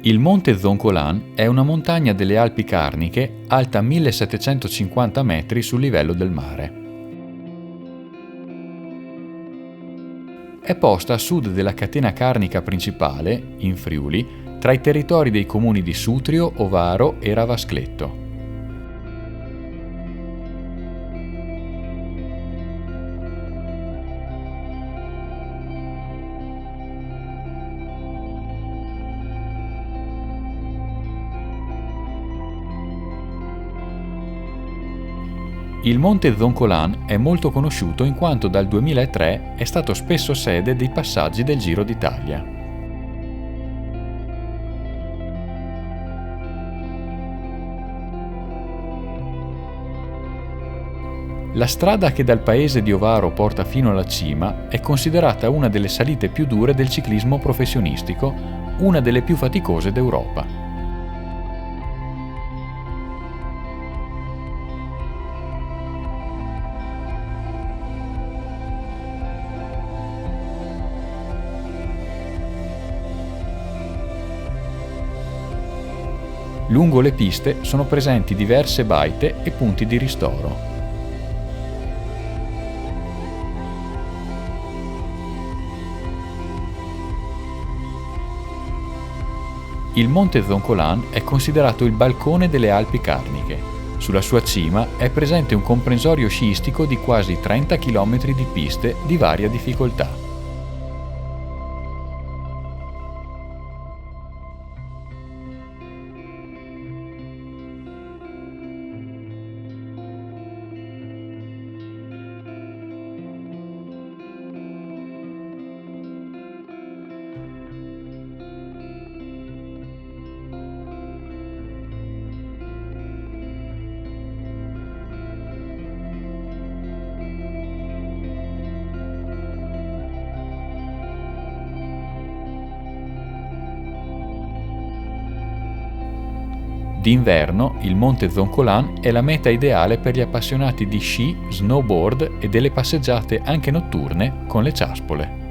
Il monte Zoncolan è una montagna delle Alpi Carniche alta 1750 metri sul livello del mare. È posta a sud della catena carnica principale, in Friuli, tra i territori dei comuni di Sutrio, Ovaro e Ravascletto. Il monte Zoncolan è molto conosciuto in quanto dal 2003 è stato spesso sede dei passaggi del Giro d'Italia. La strada che dal paese di Ovaro porta fino alla cima è considerata una delle salite più dure del ciclismo professionistico, una delle più faticose d'Europa. Lungo le piste sono presenti diverse baite e punti di ristoro. Il monte Zoncolan è considerato il balcone delle Alpi Carniche. Sulla sua cima è presente un comprensorio sciistico di quasi 30 km di piste di varia difficoltà. D'inverno, il monte Zoncolan è la meta ideale per gli appassionati di sci, snowboard e delle passeggiate anche notturne con le ciaspole.